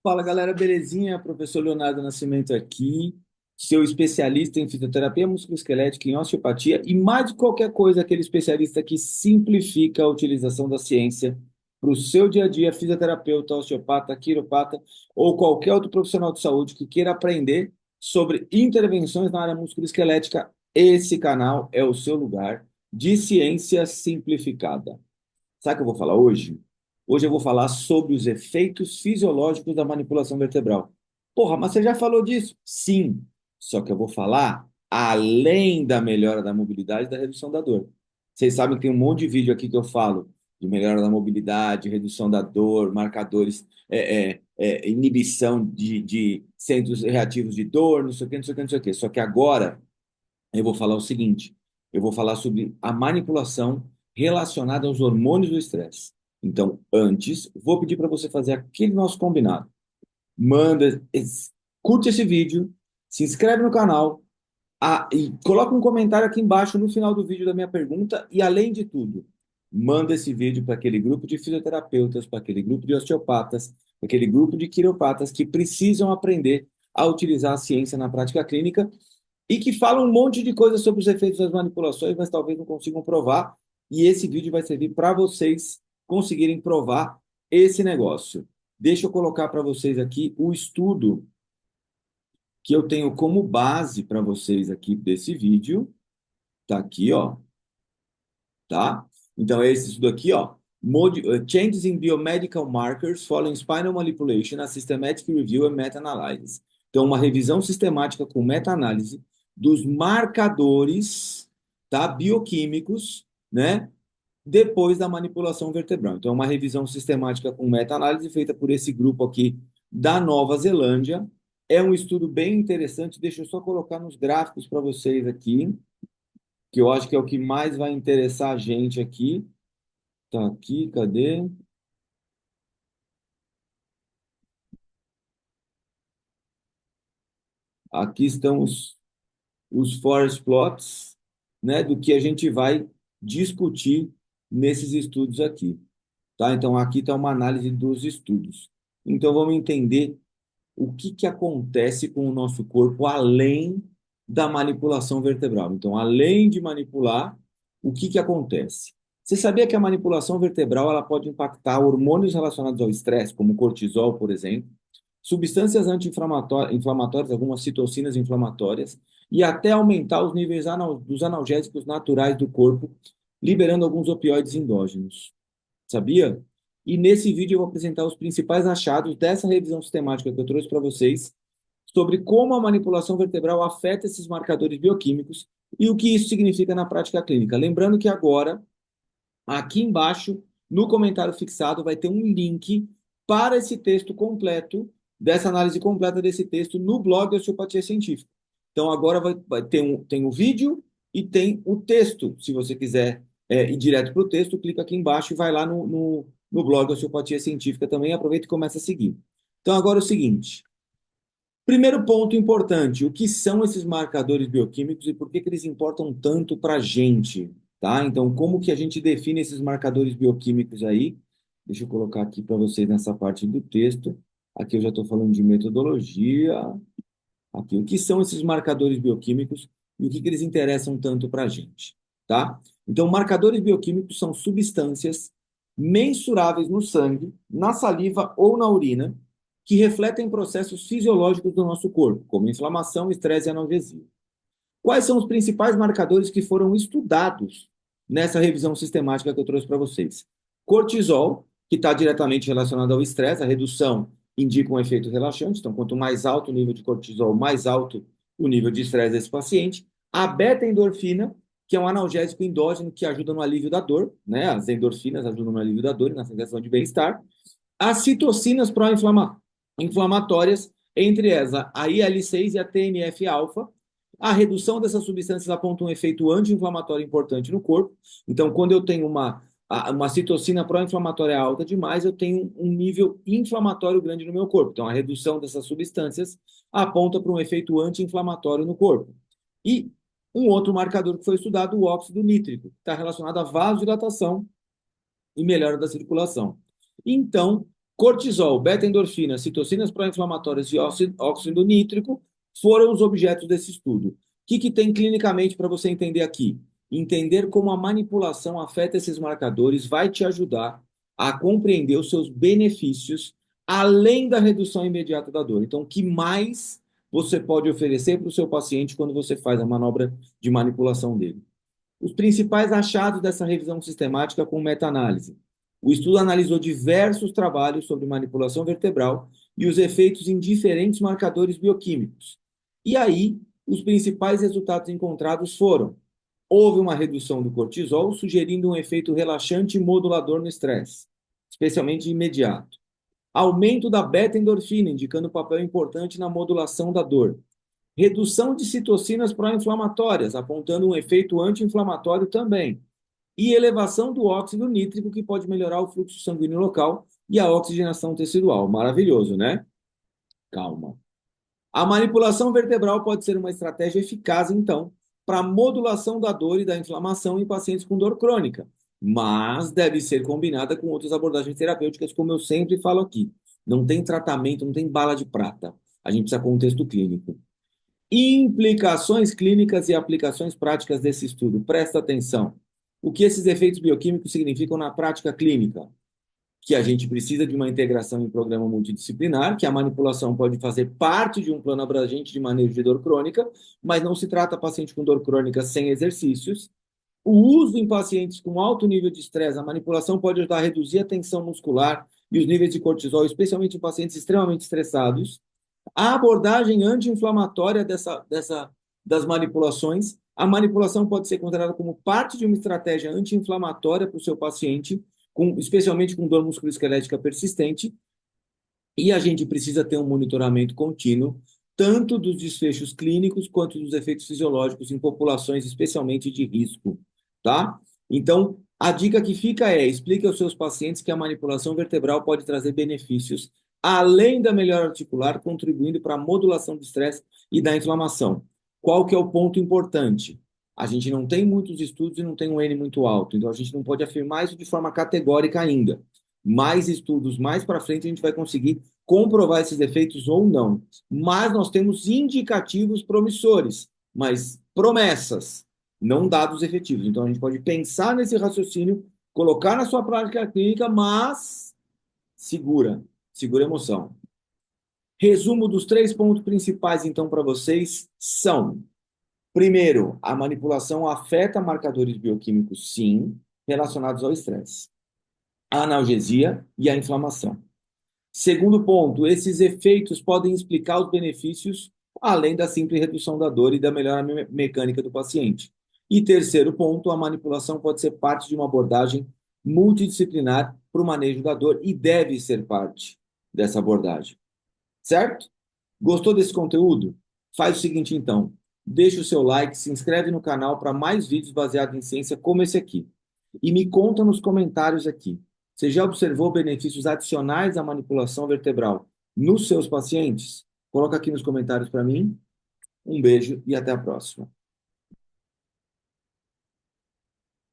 Fala galera, belezinha? Professor Leonardo Nascimento aqui, seu especialista em fisioterapia musculoesquelética, em osteopatia e mais de qualquer coisa, aquele especialista que simplifica a utilização da ciência para o seu dia a dia, fisioterapeuta, osteopata, quiropata ou qualquer outro profissional de saúde que queira aprender sobre intervenções na área musculoesquelética. Esse canal é o seu lugar de ciência simplificada. Sabe o que eu vou falar hoje? Hoje eu vou falar sobre os efeitos fisiológicos da manipulação vertebral. Porra, mas você já falou disso? Sim. Só que eu vou falar além da melhora da mobilidade e da redução da dor. Vocês sabem que tem um monte de vídeo aqui que eu falo de melhora da mobilidade, redução da dor, marcadores, inibição de centros reativos de dor, não sei o que, não sei o que, não sei o que. Só que agora eu vou falar o seguinte: eu vou falar sobre a manipulação relacionada aos hormônios do estresse. Então, antes, vou pedir para você fazer aquele nosso combinado. Manda, curte esse vídeo, se inscreve no canal, e coloca um comentário aqui embaixo no final do vídeo da minha pergunta. E, além de tudo, manda esse vídeo para aquele grupo de fisioterapeutas, para aquele grupo de osteopatas, para aquele grupo de quiropratas que precisam aprender a utilizar a ciência na prática clínica e que falam um monte de coisa sobre os efeitos das manipulações, mas talvez não consigam provar. E esse vídeo vai servir para vocês conseguirem provar esse negócio. Deixa eu colocar para vocês aqui o estudo que eu tenho como base para vocês aqui desse vídeo. Tá aqui, ó, tá? Então, é esse estudo aqui, ó. Changes in biomedical markers following spinal manipulation, a systematic review and meta-analysis. Então, uma revisão sistemática com meta-análise dos marcadores, tá, bioquímicos, né, depois da manipulação vertebral. Então, uma revisão sistemática com meta-análise feita por esse grupo aqui da Nova Zelândia. É um estudo bem interessante. Deixa eu só colocar nos gráficos para vocês aqui, que eu acho que é o que mais vai interessar a gente aqui. Tá aqui, cadê? Aqui estão os forest plots, né, do que a gente vai discutir nesses estudos aqui, tá? Então, aqui está uma análise dos estudos. Então, vamos entender o que que acontece com o nosso corpo além da manipulação vertebral. Então, além de manipular, o que que acontece? Você sabia que a manipulação vertebral ela pode impactar hormônios relacionados ao estresse, como cortisol, por exemplo, substâncias anti-inflamatórias, algumas citocinas inflamatórias, e até aumentar os níveis dos analgésicos naturais do corpo, liberando alguns opioides endógenos. Sabia? E nesse vídeo eu vou apresentar os principais achados dessa revisão sistemática que eu trouxe para vocês sobre como a manipulação vertebral afeta esses marcadores bioquímicos e o que isso significa na prática clínica. Lembrando que agora, aqui embaixo, no comentário fixado, vai ter um link para esse texto completo, dessa análise completa desse texto no blog Osteopatia Científica. Então agora vai ter tem o vídeo e tem o texto. Se você quiser ir direto para o texto, clica aqui embaixo e vai lá no blog Osteopatia Científica também. Aproveita e começa a seguir. Então agora é o seguinte. Primeiro ponto importante, o que são esses marcadores bioquímicos e por que que eles importam tanto para a gente, tá? Então, como que a gente define esses marcadores bioquímicos aí? Deixa eu colocar aqui para vocês nessa parte do texto. Aqui eu já estou falando de metodologia. Aqui, o que são esses marcadores bioquímicos e o que que eles interessam tanto para a gente, tá? Então, marcadores bioquímicos são substâncias mensuráveis no sangue, na saliva ou na urina, que refletem processos fisiológicos do nosso corpo, como inflamação, estresse e analgesia. Quais são os principais marcadores que foram estudados nessa revisão sistemática que eu trouxe para vocês? Cortisol, que está diretamente relacionado ao estresse, a redução indica um efeito relaxante, então quanto mais alto o nível de cortisol, mais alto o nível de estresse desse paciente. A beta-endorfina, que é um analgésico endógeno que ajuda no alívio da dor, né? As endorfinas ajudam no alívio da dor e na sensação de bem-estar. As citocinas pró-inflamatórias, entre elas a IL-6 e a TNF-alfa. A redução dessas substâncias aponta um efeito anti-inflamatório importante no corpo. Então, quando eu tenho uma citocina pró-inflamatória alta demais, eu tenho um nível inflamatório grande no meu corpo. Então, a redução dessas substâncias aponta para um efeito anti-inflamatório no corpo. E um outro marcador que foi estudado, o óxido nítrico, que está relacionado à vasodilatação e melhora da circulação. Então, Cortisol, beta-endorfina, citocinas pró-inflamatórias e óxido nítrico foram os objetos desse estudo. O que tem clinicamente para você entender aqui? Entender como a manipulação afeta esses marcadores vai te ajudar a compreender os seus benefícios, além da redução imediata da dor. Então, o que mais você pode oferecer para o seu paciente quando você faz a manobra de manipulação dele? Os principais achados dessa revisão sistemática com meta-análise. O estudo analisou diversos trabalhos sobre manipulação vertebral e os efeitos em diferentes marcadores bioquímicos. E aí, os principais resultados encontrados foram: houve uma redução do cortisol, sugerindo um efeito relaxante e modulador no estresse, especialmente imediato. Aumento da beta-endorfina, indicando um papel importante na modulação da dor. Redução de citocinas pró-inflamatórias, apontando um efeito anti-inflamatório também. E elevação do óxido nítrico, que pode melhorar o fluxo sanguíneo local e a oxigenação tecidual. Maravilhoso, né? Calma. A manipulação vertebral pode ser uma estratégia eficaz, então, para a modulação da dor e da inflamação em pacientes com dor crônica, mas deve ser combinada com outras abordagens terapêuticas, como eu sempre falo aqui. Não tem tratamento, não tem bala de prata. A gente precisa de contexto clínico. Implicações clínicas e aplicações práticas desse estudo. Presta atenção. O que esses efeitos bioquímicos significam na prática clínica? Que a gente precisa de uma integração em programa multidisciplinar, que a manipulação pode fazer parte de um plano abrangente de manejo de dor crônica, mas não se trata paciente com dor crônica sem exercícios. O uso em pacientes com alto nível de estresse, a manipulação pode ajudar a reduzir a tensão muscular e os níveis de cortisol, especialmente em pacientes extremamente estressados. A abordagem anti-inflamatória das manipulações, a manipulação pode ser considerada como parte de uma estratégia anti-inflamatória para o seu paciente, especialmente com dor musculoesquelética persistente, e a gente precisa ter um monitoramento contínuo, tanto dos desfechos clínicos quanto dos efeitos fisiológicos em populações especialmente de risco, tá? Então, a dica que fica é: explique aos seus pacientes que a manipulação vertebral pode trazer benefícios, além da melhora articular, contribuindo para a modulação do estresse e da inflamação. Qual que é o ponto importante? A gente não tem muitos estudos e não tem um N muito alto, então a gente não pode afirmar isso de forma categórica ainda. Mais estudos mais para frente a gente vai conseguir comprovar esses efeitos ou não. Mas nós temos indicativos promissores, mas promessas, não dados efetivos. Então a gente pode pensar nesse raciocínio, colocar na sua prática clínica, mas segura a emoção. Resumo dos 3 pontos principais, então, para vocês são: primeiro, a manipulação afeta marcadores bioquímicos, sim, relacionados ao estresse, a analgesia e a inflamação. Segundo ponto, esses efeitos podem explicar os benefícios, além da simples redução da dor e da melhora mecânica do paciente. E terceiro ponto, a manipulação pode ser parte de uma abordagem multidisciplinar para o manejo da dor e deve ser parte dessa abordagem. Certo? Gostou desse conteúdo? Faz o seguinte, então. Deixa o seu like, se inscreve no canal para mais vídeos baseados em ciência como esse aqui. E me conta nos comentários aqui: você já observou benefícios adicionais da manipulação vertebral nos seus pacientes? Coloca aqui nos comentários para mim. Um beijo e até a próxima.